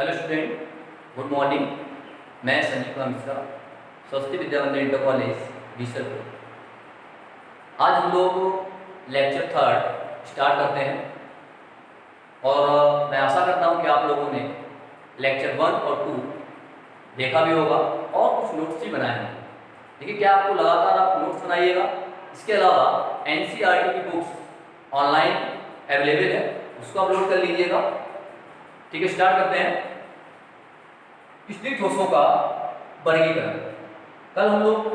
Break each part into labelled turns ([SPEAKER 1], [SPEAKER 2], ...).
[SPEAKER 1] Hello student, good morning. मैं संजीव कुमार मिश्रा, सरस्वती विद्या मंदिर inter college Bisalpur. आज हम लोग लेक्चर थर्ड स्टार्ट करते हैं और मैं आशा करता हूं कि आप लोगों ने लेक्चर 1 और 2 देखा भी होगा और कुछ नोट्स भी बनाए हैं। देखिए, क्या आपको लगातार आप नोट्स बनाइएगा। इसके अलावा एनसीईआरटी की बुक्स ऑनलाइन अवेलेबल है, उसको अपलोड कर लीजिएगा। ठीक है, स्टार्ट करते हैं। पिछली ठोसों का वर्गीकरण। कल हम लोग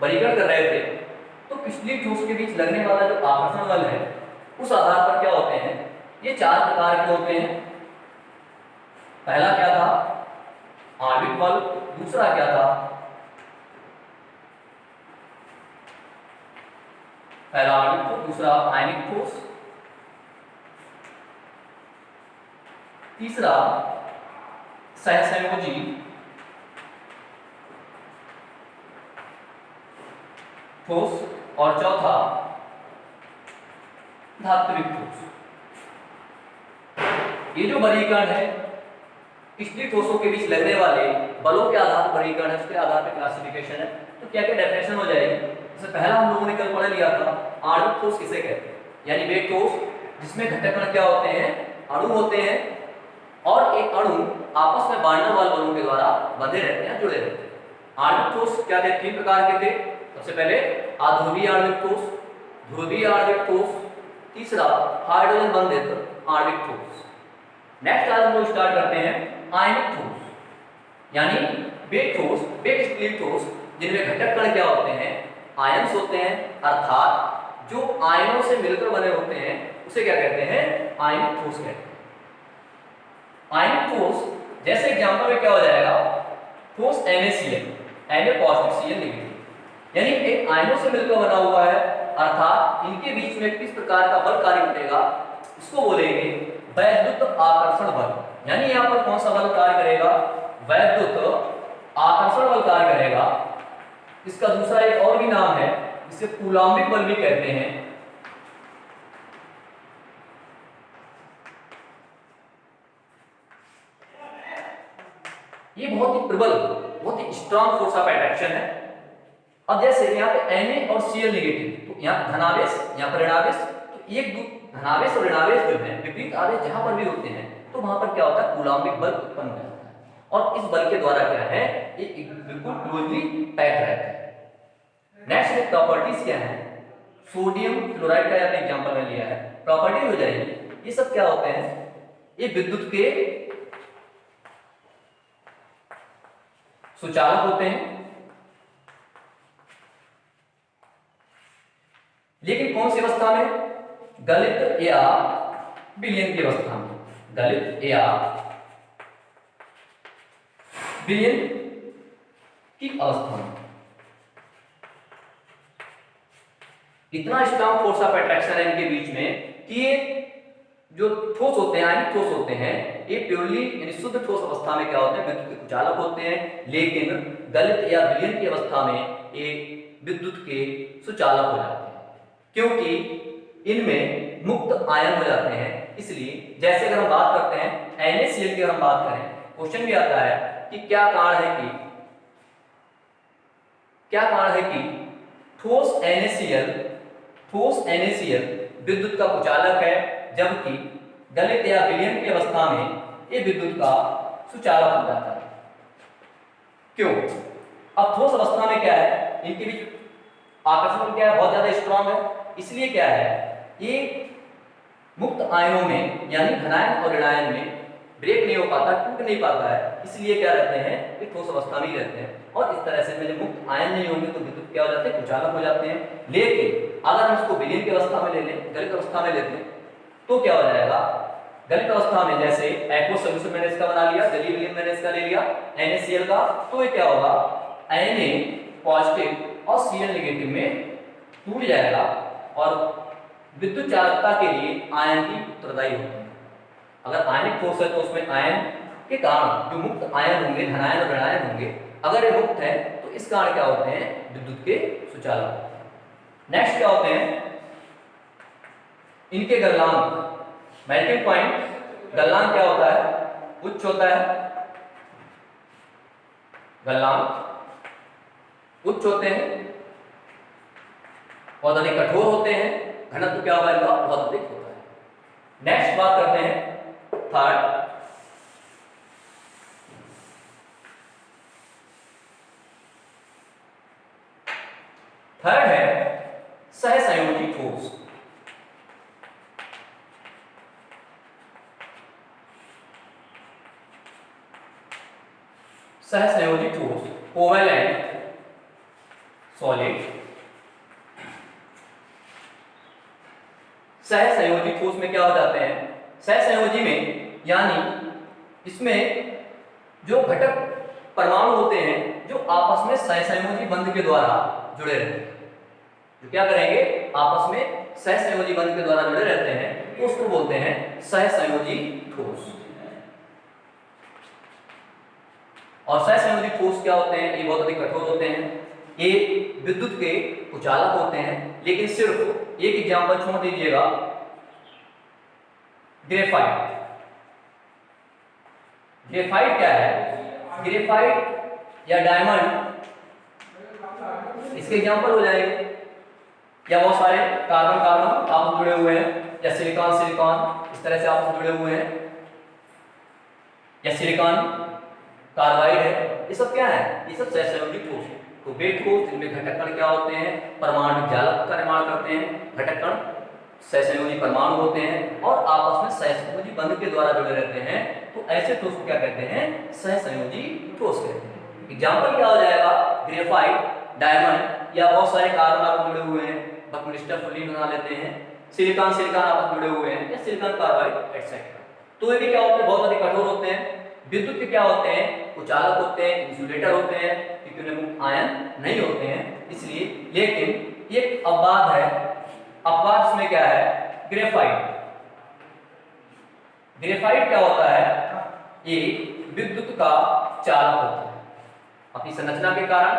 [SPEAKER 1] वर्गीकरण कर रहे थे, तो पिछली ठोस के बीच लगने वाला जो आकर्षण बल है उस आधार पर क्या होते हैं, ये 4 प्रकार के होते हैं। पहला क्या था, आणविक बल। दूसरा क्या था, पहला आणविक ठोस, दूसरा आयनिक ठोस, तीसरा सहसंयोजी ठोस और चौथा धात्विक ठोस। ये जो वर्गीकरण है पिछली ठोसों के बीच लगने वाले बलों के आधार पर वर्गीकरण है, उसके आधार पर क्लासिफिकेशन है। तो क्या क्या डेफिनेशन हो जाएगी। जैसे पहला हम लोगों ने कल पढ़ लिया था, आणविक ठोस किसे कहते हैं, यानी वे ठोस जिसमें घटक कण क्या होते हैं, अणु होते हैं और एक अणु आपस में बांडर वाले बलों के द्वारा बंधे रहते हैं, जुड़े रहते हैं। आणविक ठोस क्या थे, 3 प्रकार के थे। सबसे पहले अध्रुवीय आणविक ठोस, ध्रुवीय आणविक ठोस, तीसरा हाइड्रोजन बंधित आणविक ठोस। नेक्स्ट आज हम लोग स्टार्ट करते हैं आयनिक ठोस, यानी वे ठोस, वे स्टील ठोस जिनमें घटक कण क्या होते हैं, आयन्स होते हैं, अर्थात जो आयनों से मिलकर बने होते हैं उसे क्या कहते हैं, आयनिक ठोस कहते हैं। आयनिक ठोस जैसे एग्जांपल में क्या हो जाएगा, ठोस NaCl, Na positive Cl negative, यानी एक आयनों से मिलकर बना हुआ है, अर्थात इनके बीच में किस प्रकार का बल कार्य करेगा उसको बोलेंगे वैद्युत आकर्षण बल। यानी यहाँ पर कौन सा बल कार्य करेगा, वैद्युत आकर्षण बल कार्य करेगा। इसका दूसरा एक और भी नाम है, इसे कूलाम्बिक बल भी कहते हैं। ये बहुत ही प्रबल, बहुत ही स्ट्रॉन्ग फोर्स ऑफ अट्रैक्शन है। अब जैसे यहाँ पे Na और Cl नेगेटिव, तो यहाँ धनावेश, यहाँ पर ऋणावेश, तो एक धनावेश और ऋणावेश जो है विपरीत आवेश जहां पर भी होते हैं तो वहां पर क्या होता है, कूलाम्बिक बल उत्पन्न हो जाता है। और इस बल के द्वारा क्या है, ये बिल्कुल क्लोजली पैक्ड रहता है। नेक्स्ट प्रॉपर्टीज क्या है, सोडियम क्लोराइड का यहाँ पे एग्जांपल में लिया है, प्रॉपर्टी हो जाएगी। ये सब क्या होते हैं, ये विद्युत के सुचालक होते हैं। लेकिन कौन सी अवस्था में, गलित या विलयन की अवस्था में, गलित या विलयन की अवस्था में। इतना स्ट्रॉन्ग फोर्स ऑफ अट्रैक्शन है इनके बीच में कि ये जो ठोस होते हैं, आयनिक ठोस होते हैं, ये प्योरली यानी शुद्ध ठोस अवस्था में क्या होते हैं, विद्युत के कुचालक होते हैं। लेकिन गलित या विलयन की अवस्था में ये विद्युत के सुचालक हो जाते हैं, क्योंकि इनमें मुक्त आयन हो जाते हैं। इसलिए जैसे अगर हम बात करते हैं NaCl की, अगर हम बात करें, क्वेश्चन भी आता है कि क्या कारण है कि ठोस NaCl विद्युत का कुचालक है, जबकि गलित या विलयन की अवस्था में ये विद्युत का सुचालक हो जाता है। क्यों? अब ठोस अवस्था में क्या है, इनके बीच आकर्षण क्या है, बहुत ज्यादा स्ट्रॉन्ग है। इसलिए क्या है, ये मुक्त आयनों में यानी धनायन और ऋणायन में ब्रेक नहीं हो पाता, टूट नहीं पाता है। इसलिए क्या रहते हैं, ये ठोस अवस्था में ही रहते हैं। और इस तरह से में जब मुक्त आयन नहीं होंगे तो विद्युत क्या हो जाते हैं, कुचालक हो जाते हैं। लेकिन अगर हम इसको विलयन की अवस्था में ले लें, गलित अवस्था में लेते हैं, तो क्या हो जाएगा, गलित अवस्था में जैसे एक्वस सॉल्यूशन मैंने इसका बना लिया, जलीय विलयन मैंने इसका ले लिया NaCl का, तो ये क्या होगा, Na पॉजिटिव और Cl नेगेटिव में टूट जाएगा और विद्युत चालकता के लिए आयन ही उत्तरदायी होते हैं। अगर आयनिक ठोस है तो उसमें आयन के कारण जो मुक्त आयन होंगे, धनायन और ऋणायन होंगे, अगर ये मुक्त है तो इस कारण क्या होते हैं, विद्युत के सुचालक। नेक्स्ट क्या होते हैं, इनके गलनांक, मेल्टिंग पॉइंट। गलनांक क्या होता है, उच्च होता है, गलनांक उच्च होते हैं, बहुत अधिक कठोर होते हैं, घनत्व क्या होगा इनका बहुत अधिक होता है। नेक्स्ट बात करते हैं थर्ड, है सहसंयोजी ठोस। सहसंयोजी ठोस, कोवैलेंट सॉलिड। सहसंयोजी ठोस में क्या हो जाते हैं, सहसंयोजी में यानी इसमें जो घटक परमाणु होते हैं जो आपस में सहसंयोजी बंध के द्वारा जुड़े रहते हैं, जो क्या करेंगे आपस में सहसंयोजी बंध के द्वारा जुड़े रहते हैं, तो उसको बोलते हैं सहसंयोजी ठोस। और सहसंयोजी ठोस क्या होते हैं, ये बहुत अधिक कठोर होते हैं, ये विद्युत के कुचालक होते हैं, लेकिन सिर्फ एक एग्जांपल छोड़ दीजिएगा, ग्रेफाइट। ग्रेफाइट क्या है, ग्रेफाइट या डायमंड इसके एग्जांपल हो जाएंगे, या बहुत सारे कार्बन कार्बन आपस जुड़े हुए हैं, या सिलिकॉन सिलिकॉन इस तरह से आपस जुड़े हुए हैं, या सिलिकॉन कार्बाइड है, ये सब क्या है, ये सब सहसंयोजी ठोस है। तो वे ठोस जिनमें घटक कण क्या होते हैं, परमाणु जालक का निर्माण करते हैं, घटक कण सहसंयोजी परमाणु होते हैं और आपस में सहसंयोजी बंध के द्वारा जुड़े रहते हैं, तो ऐसे ठोस को क्या कहते हैं, सहसंयोजी ठोस कहते हैं। एग्जांपल क्या हो जाएगा, ग्रेफाइट, डायमंड, या बहुत सारे कार्बन आपस जुड़े हुए हैं, बकमिस्टर फुलीन बना लेते हैं, सिलिकॉन सिलिकॉन आपस जुड़े हुए हैं, या सिलिकॉन कार्बाइड एटसेट्रा। तो ये भी क्या होते हैं, बहुत अधिक कठोर होते हैं। विद्युत के क्या होते हैं, कुचालक होते हैं, इंसुलेटर होते हैं, क्योंकि उनमें मुक्त आयन नहीं होते हैं इसलिए। लेकिन एक अपवाद है, अपवाद इसमें क्या है, ग्रेफाइट। ग्रेफाइट क्या होता है, ये विद्युत का चालक होता है अपनी संरचना के कारण।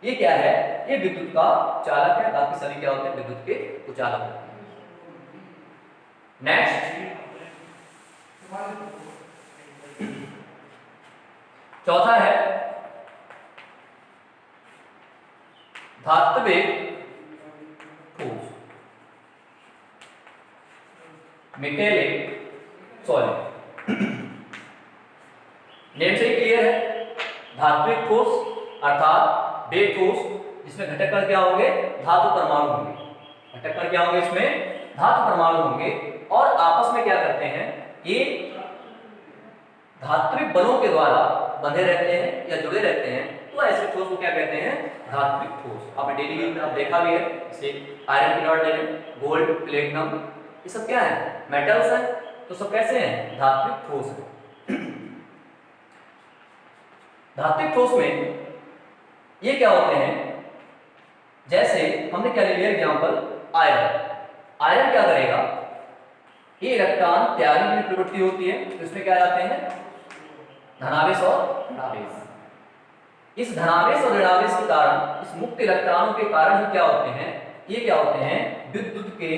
[SPEAKER 1] ये क्या है, ये विद्युत का चालक है, बाकी सभी क्या होते हैं, विद्युत के कुचालक होते हैं। नेक्स्ट चौथा है धात्विक ठोस, मेटेलिक सॉलिड। नेम से ही क्लियर है, धात्विक ठोस अर्थात वे ठोस जिसमें घटक कण क्या होंगे, धातु परमाणु होंगे। घटक कण क्या होंगे, इसमें धातु परमाणु होंगे और आपस में क्या करते हैं, ये धात्विक बलों के द्वारा बंधे रहते हैं या जुड़े रहते हैं, तो ऐसे ठोस को क्या कहते हैं, धात्विक ठोस। आपने डेली यूज में आप देखा भी है, जैसे आयरन की रॉड ले लें, गोल्ड, प्लेटिनम, ये सब क्या है, मेटल्स हैं, तो सब कैसे हैं, धात्विक ठोस है। धात्विक ठोस में ये क्या होते हैं, जैसे हमने क्या ले लिया एग्जांपल, आयरन। आयरन क्या करेगा, ये इलेक्ट्रॉन तैयारी की प्रवृत्ति होती है, तो इसमें क्या जाते हैं, धनावेश और ऋणावेश। इस धनावेश और ऋणावेश के कारण, इस मुक्त इलेक्ट्रॉनों के कारण ही क्या होते हैं, ये क्या होते हैं, विद्युत के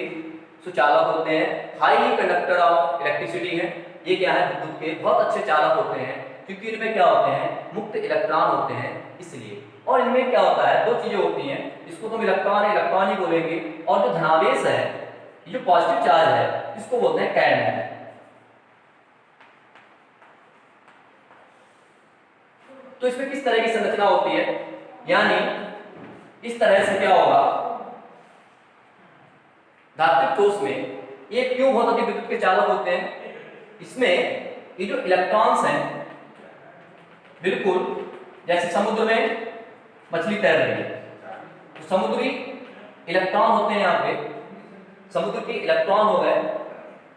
[SPEAKER 1] सुचालक होते हैं, हाईली कंडक्टर ऑफ इलेक्ट्रिसिटी है। ये क्या है, विद्युत के बहुत अच्छे चालक होते हैं, क्योंकि इनमें क्या होते हैं, मुक्त इलेक्ट्रॉन होते हैं इसलिए। और इनमें क्या होता है, दो चीजें होती हैं, इसको तुम इलेक्ट्रॉन ही बोलेंगे, और जो धनावेश है, जो पॉजिटिव चार्ज है, इसको बोलते हैं कैडमियम। तो इसमें किस तरह की संरचना होती है, यानी इस तरह से क्या होगा, धात्विक ठोस में ये क्यों बहुत अधिक विद्युत के चालक होते हैं, इसमें ये जो इलेक्ट्रॉन्स हैं, बिल्कुल जैसे समुद्र में मछली तैर रही है, तो समुद्री इलेक्ट्रॉन होते हैं, यहाँ पे समुद्र के इलेक्ट्रॉन हो गए,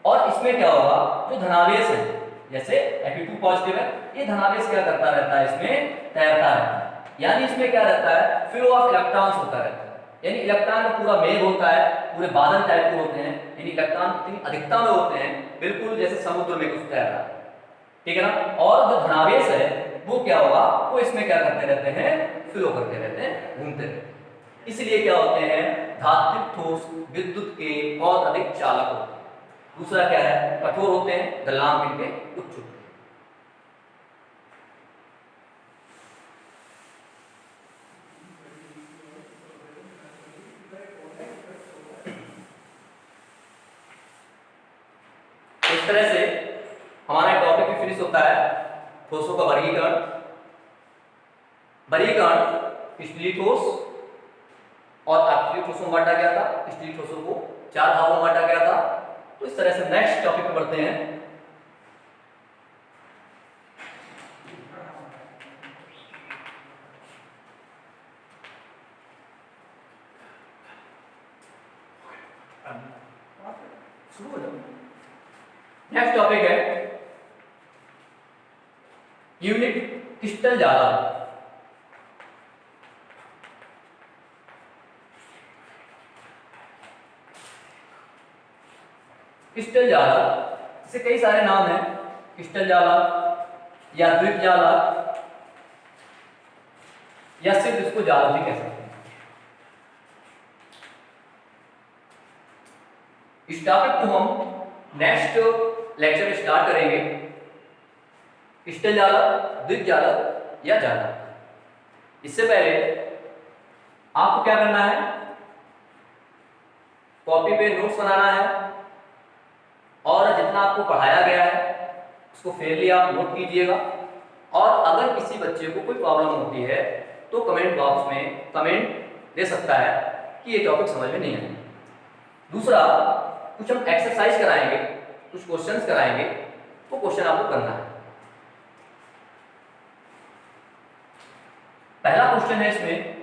[SPEAKER 1] और इसमें क्या होगा, जो धनावेश है, जैसे Fe2 पॉजिटिव है, ये धनावेश क्या करता रहता है, इसमें तैरता रहता है, यानी इसमें क्या रहता है, फ्लो ऑफ इलेक्ट्रॉन्स होता रहता है, यानी इलेक्ट्रॉन का पूरा मेघ होता है, पूरे बादल टाइप के होते हैं, यानी इलेक्ट्रॉन इतनी अधिकता में होते हैं, बिल्कुल जैसे समुद्र में कुछ तैर रहा है, ठीक है ना। और जो धनावेश है वो क्या होगा, वो इसमें क्या करते रहते हैं, फ्लो करते रहते हैं, घूमते रहते हैं। इसलिए क्या होते हैं, धात्विक ठोस विद्युत के बहुत अधिक चालक होते हैं। दूसरा क्या है, कठोर होते हैं, गलनांक इनके उच्च होते हैं। इस तरह से हमारा टॉपिक भी फिनिश होता है। ठोसों का वर्गीकरण, स्टील ठोस और अकेलिक ठोसों में बांटा गया था। स्टील ठोसों को 4 भागों में बांटा गया था। तो इस तरह से नेक्स्ट टॉपिक पे बढ़ते हैं। नेक्स्ट टॉपिक है यूनिट क्रिस्टल जाला। क्रिस्टल जाला, इससे कई सारे नाम हैं। क्रिस्टल जाला या द्वीप जाला या सिर्फ इसको जाला भी कह सकते हैं। इस टॉपिक को हम नेक्स्ट लेक्चर में स्टार्ट करेंगे। क्रिस्टल जाला, द्वीप जाला या जाला। इससे पहले आपको क्या करना है, कॉपी पे नोट्स बनाना है और जितना आपको पढ़ाया गया है उसको फेयरली आप नोट कीजिएगा। और अगर किसी बच्चे को कोई प्रॉब्लम होती है तो कमेंट बॉक्स में कमेंट दे सकता है कि ये टॉपिक समझ में नहीं आया। दूसरा, कुछ हम एक्सरसाइज कराएंगे, कुछ क्वेश्चंस कराएंगे, वो क्वेश्चन आपको करना है। पहला क्वेश्चन है इसमें,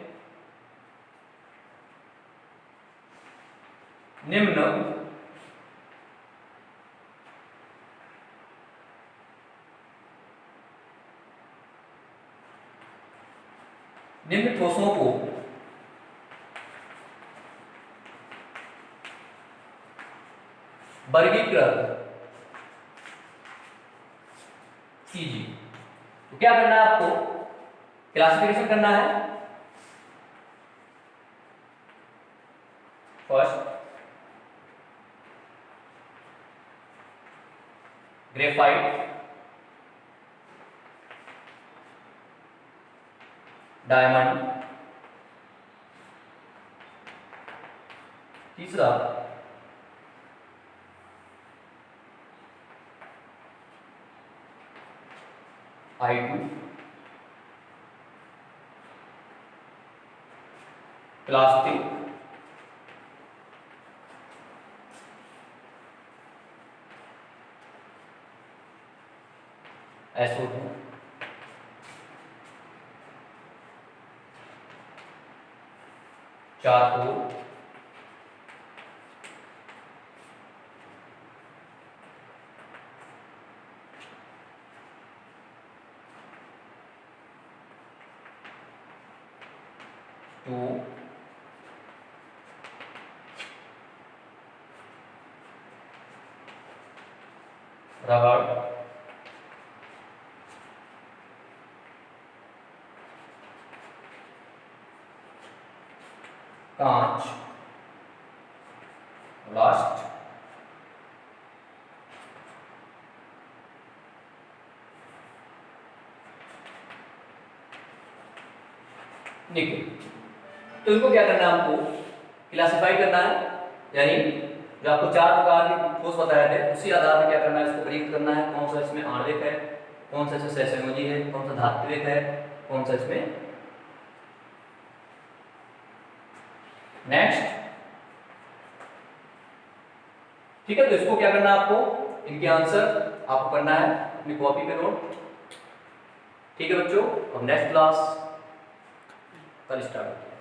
[SPEAKER 1] निम्न ठोसों को वर्गीकृत कीजिए। तो क्या करना है आपको, क्लासिफिकेशन करना है। First, graphite, diamond. तीसरा, I2, plastic, SO2, charcoal, to, रबड़, कांच, लास्ट, निकल। तो इनको क्या करना है, आपको क्लासिफाई करना है। यानी जो आपको 4 प्रकार के ठोस बताए थे उसी आधार पर क्या करना है, इसको वर्गीकृत करना है। कौन सा इसमें आणविक है, कौन सा इसमें सहसंयोजी है, कौन सा धात्विक है, कौन सा इसमें। नेक्स्ट, ठीक है। तो इसको क्या करना है, आपको इनके आंसर आपको करना है अपनी कॉपी पे नोट। ठीक है बच्चों, अब नेक्स्ट क्लास कल स्टार्ट होती है।